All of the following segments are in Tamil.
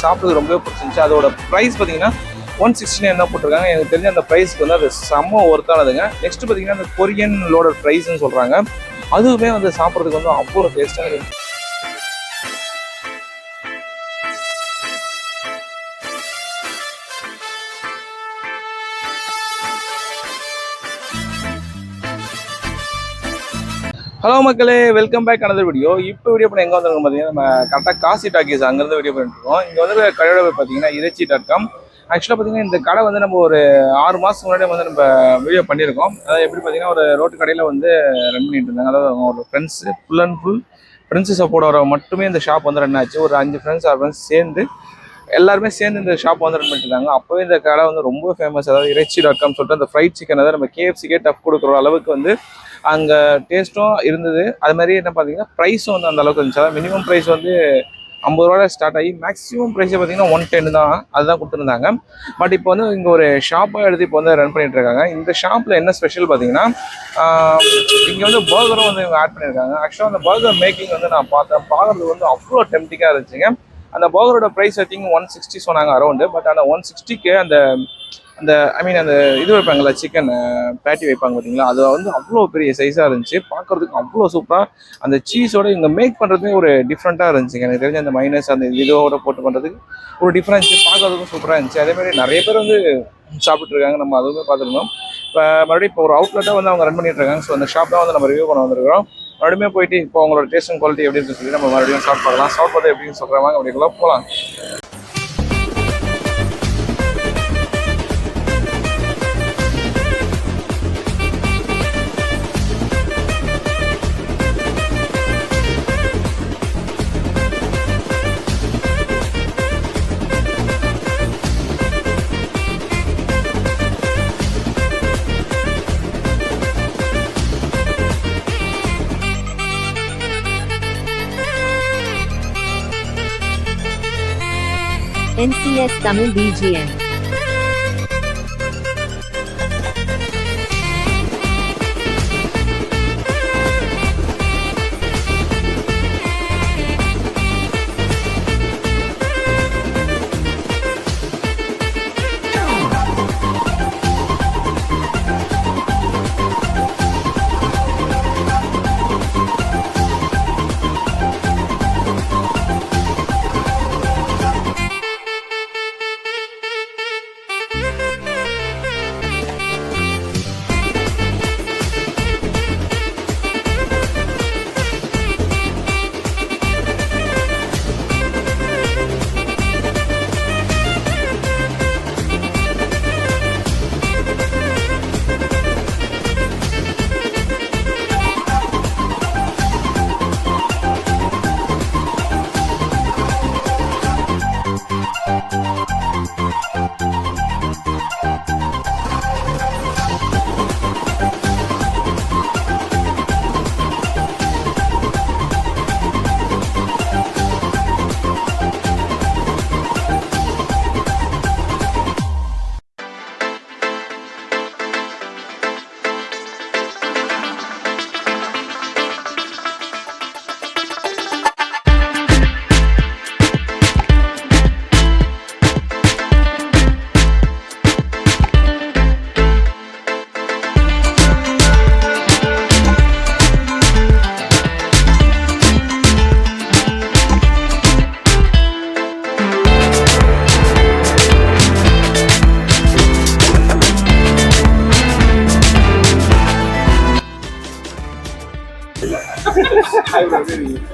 சாப்பிட்றது ரொம்பவே பிடிச்சிருந்துச்சு. அதோட ப்ரைஸ் பார்த்தீங்கன்னா 169 தான் போட்டிருக்காங்க. எனக்கு தெரிஞ்ச அந்த ப்ரைஸ்க்கு வந்து அது செம்ம ஒர்த்தானதுங்க. நெக்ஸ்ட் பார்த்தீங்கன்னா அந்த கொரியன் லோடட் ப்ரைஸ்ன்னு சொல்கிறாங்க. அதுவுமே வந்து சாப்பிட்றதுக்கு வந்து அவ்வளோ டேஸ்ட்டாக இருக்குது. ஹலோ மக்களே, வெல்கம் பேக் அனதர் வீடியோ. இப்போ வீடியோ பண்ண எங்கே வந்துருக்கோம் பார்த்தீங்கன்னா, நம்ம கரெக்டாக காசி டாக்கீஸ் அங்கேருந்து வீடியோ பண்ணிட்டுருக்கோம். இங்கே வந்து கடையோட பார்த்தீங்கன்னா ireichi.com. ஆக்சுவலாக பார்த்தீங்கன்னா இந்த கடை வந்து நம்ம ஒரு 6 மாதத்துக்கு முன்னாடி வந்து நம்ம வீடியோ பண்ணியிருக்கோம். அதாவது எப்படி பார்த்தீங்கன்னா ஒரு ரோட்டு கடையில் வந்து ரன் பண்ணிட்டு இருந்தாங்க. அதாவது அவங்க ஒரு friends full and full friends support மட்டுமே இந்த ஷாப் வந்து ரன் ஆச்சு. ஒரு 5 ஃப்ரெண்ட்ஸ் சேர்ந்து எல்லாருமே சேர்ந்து இந்த ஷாப் வந்து ரன் பண்ணிட்டு இருந்தாங்க. அப்போவே இந்த கடை வந்து ரொம்ப ஃபேமஸ். அதாவது ireichi.com சொல்லிட்டு அந்த ஃப்ரைட் சிக்கன், அதாவது நம்ம KFCக்கே டஃப் கொடுக்குற அளவுக்கு வந்து அங்கே டேஸ்ட்டும் இருந்தது. அது மாதிரி என்ன பார்த்தீங்கன்னா ப்ரைஸும் வந்து அந்த அளவுக்கு இருந்துச்சு. அதாவது மினிமம் ப்ரைஸ் வந்து 50 ரூபாய் ஸ்டார்ட் ஆகி மேக்ஸிமம் ப்ரைஸே பார்த்தீங்கன்னா 110 தான், அதுதான் கொடுத்துருந்தாங்க. பட் இப்போ வந்து இங்கே ஒரு ஷாப்பாக எடுத்து இப்போ வந்து ரன் பண்ணிட்டு இருக்காங்க. இந்த ஷாப்பில் என்ன ஸ்பெஷல் பார்த்தீங்கன்னா, இங்கே வந்து பர்கரும் வந்து இவங்க ஆட் பண்ணியிருக்காங்க. ஆக்சுவலாக அந்த பர்கர் மேக்கிங் வந்து நான் பார்க்குறது வந்து அவ்வளோ டெம்டிங்காக இருந்துச்சுங்க. அந்த பர்கரோட ப்ரைஸ் ஐ திங்க் 160 சொன்னாங்க அரௌண்டு. பட் அந்த 160க்கு அந்த அந்த இது வைப்பாங்களா, சிக்கன் பேட்டி வைப்பாங்க பார்த்தீங்களா, அது வந்து அவ்வளோ பெரிய சைஸாக இருந்துச்சு. பார்க்குறதுக்கு அவ்வளோ சூப்பராக அந்த சீஸோட இங்கே மேக் பண்ணுறதுமே ஒரு டிஃப்ரெண்ட்டாக இருந்துச்சுங்க. எனக்கு தெரிஞ்ச அந்த மைனஸ் அந்த இதோட போட்டு பண்ணுறதுக்கு ஒரு டிஃப்ரென்ஸ், பார்க்குறதுக்கும் சூப்பராக இருந்துச்சு. அதேமாதிரி நிறைய பேர் வந்து சாப்பிட்டுருக்காங்க, நம்ம அதுவுமே பார்த்துருந்தோம். இப்போ மறுபடியும் இப்போ ஒரு அவுட்லெட்டாக வந்து அவங்க ரன் பண்ணிட்டு இருக்காங்க. ஸோ அந்த ஷாப் தான் வந்து நம்ம ரிவ்யூ பண்ண வந்திருக்கிறோம். மறுபடியும் போயிட்டு இப்போ அவங்களோட டேஸ்ட் அண்ட் குவாலிட்டி எப்படி இருக்குன்னு சொல்லி நம்ம மறுபடியும் ஸ்டார்ட் பண்ணலாம். ஸ்டார்ட் பண்ணி எப்படின்னு சொல்கிறாங்க, அப்படிக்குள்ள போகலாம். NCS Tamil BGM.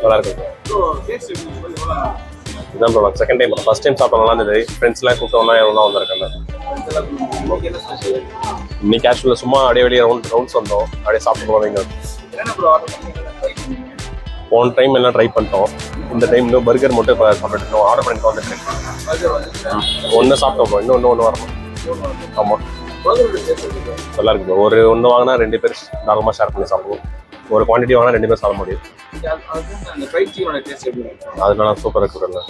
நல்லா இருக்கும். இதுதான் bro second time. First time சாப்பிட்டோம், நல்லா இருந்தது. ஃப்ரெண்ட்ஸ்லாம் கூப்பிட்டோம்னா எவ்வளோ வந்திருக்காங்க. இன்னைக்கு கேஷுவலில் சும்மா அப்படியே வெளியே ரவுண்ட்ஸ் வந்தோம், அப்படியே சாப்பிட்டு போவீங்க. போன டைம் எல்லாம் ட்ரை பண்ணிட்டோம். இந்த டைம் இன்னும் பர்கர் மட்டும் இப்போ சாப்பிட்டுருக்கோம். ஆர்டர் பண்ணிட்டு வந்துட்டு ஒன்று சாப்பிட்டோம் ப்ரோ, இன்னும் ஒன்று வரணும். ஆமாம், நல்லா இருக்கு ப்ரோ. ஒரு ஒன்று வாங்கினா 2 பேர் தாராளமாக ஷேர் பண்ணி சாப்பிடுவோம். ஒரு குவான்டிட்டி வாங்கினா 2 பேர் சாப்பிட முடியும். அதனால சூப்பராக இருக்குல்ல.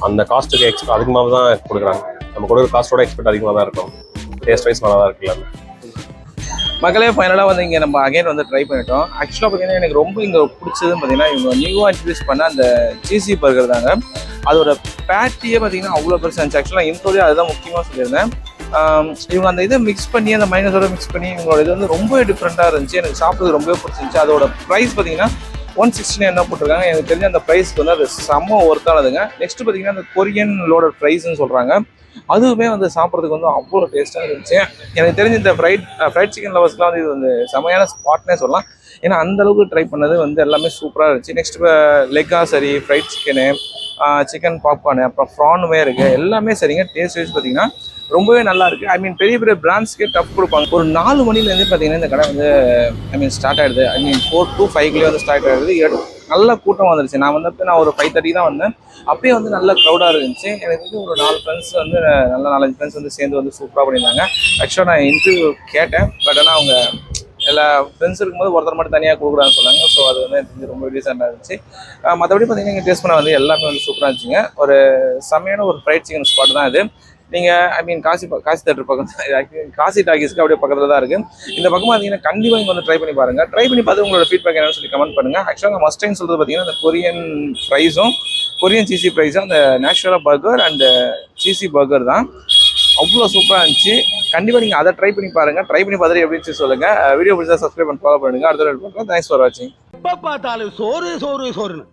அந்த காஸ்ட்டுக்கு எக்ஸ்பெக்ட் அதிகமாக தான் கொடுக்குறாங்க. நம்ம கொடுக்குற காஸ்ட்டோட எக்ஸ்பெக்ட் அதிகமாக தான் இருக்கும். டேஸ்ட் வைஸ் நல்லா தான் இருக்குல்ல. மக்களே ஃபைனலாக வந்து இங்கே நம்ம அகைன் வந்து ட்ரை பண்ணிட்டோம். ஆக்சுவலாக பார்த்தீங்கன்னா எனக்கு ரொம்ப இங்கே பிடிச்சதுன்னு பார்த்தீங்கன்னா இவங்க நியூவாக இன்ட்ரடியூஸ் பண்ண அந்த சீசி பர்கர் தாங்க. அதோட பேட்டியே பார்த்தீங்கன்னா அவ்வளோ பெருசாக இருந்துச்சு. ஆக்சுவலாக இன்ட்ரோலே அதுதான் முக்கியமாக சொல்லியிருந்தேன். இவங்க அந்த இதை மிக்ஸ் பண்ணி அந்த மைனஸோட மிக்ஸ் பண்ணி இவங்களோட இது வந்து ரொம்ப டிஃப்ரெண்ட்டாக இருந்துச்சு. எனக்கு சாப்பிட்றது ரொம்பவே பிடிச்சிருந்துச்சு. அதோட ப்ரைஸ் பார்த்தீங்கன்னா 169 என்ன போட்டிருக்காங்க. எனக்கு தெரிஞ்ச அந்த ப்ரைஸ்க்கு வந்து அது செம்ம ஒர்த்தானதுங்க. நெக்ஸ்ட் பார்த்தீங்கன்னா அந்த கொரியனோட ப்ரைஸ்ன்னு சொல்கிறாங்க. அதுவுமே வந்து சாப்பிட்றதுக்கு வந்து அவ்வளோ டேஸ்ட்டாக இருந்துச்சு. எனக்கு தெரிஞ்ச இந்த ஃப்ரைட் சிக்கன் லவர்ஸ்லாம் வந்து இது வந்து செமையான ஸ்பாட்னே சொல்லலாம். ஏன்னா அந்தளவுக்கு ட்ரை பண்ணது வந்து எல்லாமே சூப்பராக இருந்துச்சு. நெக்ஸ்ட் லெக்கா சரி, ஃப்ரைட் சிக்கனு, சிக்கன் பாப்கார்னு, அப்புறம் ப்ரானுமே இருக்குது. எல்லாமே சரிங்க. டேஸ்ட் வைஸ் பார்த்தீங்கன்னா ரொம்பவே நல்லா இருக்குது. ஐ மீன் பெரிய பெரிய பிராண்ட்ஸ்க்கே டஃப் கொடுப்பாங்க. ஒரு 4 மணிலேருந்து பார்த்தீங்கன்னா இந்த கடை வந்து ஸ்டார்ட் ஆகிடுது. 4 to 5 வந்து ஸ்டார்ட் ஆகிடுது. நல்ல கூட்டம் வந்துருச்சு. நான் வந்தப்போ நான் ஒரு 5:30 தான் வந்தேன். அப்பயே வந்து நல்ல க்ரௌடாக இருந்துச்சு. எனக்கு வந்து ஒரு 4 ஃப்ரெண்ட்ஸ் வந்து நல்ல 4-5 ஃப்ரெண்ட்ஸ் வந்து சேர்ந்து வந்து சூப்பராக பண்ணியிருந்தாங்க. ஆக்சுவலாக நான் இன்டர்வியூ கேட்டேன். பட் ஆனால் அவங்க எல்லா ஃப்ரெண்ட்ஸ் இருக்கும்போது ஒருத்தர் மட்டும் தனியாக கொடுக்குறான்னு சொன்னாங்க. ஸோ அது வந்து எனக்கு ரொம்ப டீசெண்டாக இருந்துச்சு. மற்றபடி பார்த்தீங்கன்னா இங்கே டேஸ்ட் பண்ண வந்து எல்லாமே வந்து சூப்பராக இருந்துச்சுங்க. ஒரு செம்மையான ஒரு ஃப்ரைட் சிக்கன் ஸ்பாட் தான் இது. நீங்கள் காசி தேட்டர் பக்கம் காசி டாக்கீஸ்க்கு அப்படியே பக்கத்தில் தான் இருக்குது. இந்த பக்கம் பார்த்தீங்கன்னா கண்டிப்பாக இங்கே வந்து ட்ரை பண்ணி பாருங்கள். ட்ரை பண்ணி பார்த்து உங்களோட ஃபீட்பேக் என்னன்னு சொல்லி கமெண்ட் பண்ணுங்கள். ஆக்சுவலாக மஸ்ட் டைம் சொல்கிறது பார்த்தீங்கன்னா இந்த கொரியன் ஃப்ரைஸும் கொரியன் சீசி ஃப்ரைஸும் அந்த நேச்சுரலாக பர்கர் அண்ட் சீசி பர்கர் தான் அவ்வளோ சூப்பராக இருந்துச்சு. கண்டிப்பாக நீங்கள் அதை ட்ரை பண்ணி பாருங்கள். ட்ரை பண்ணி பார்த்துட்டு எப்படின்னு சொல்லுங்கள். வீடியோ பிடிச்சா சப்ஸ்கிரைப் பண்ணி ஃபாலோ பண்ணுங்கள். அடுத்த வீடியோ பார்க்கலாம். தேங்க்ஸ் ஃபார் வாட்சிங். எப்போ பார்த்தாலும் சோறு சோறு சோறுன்னு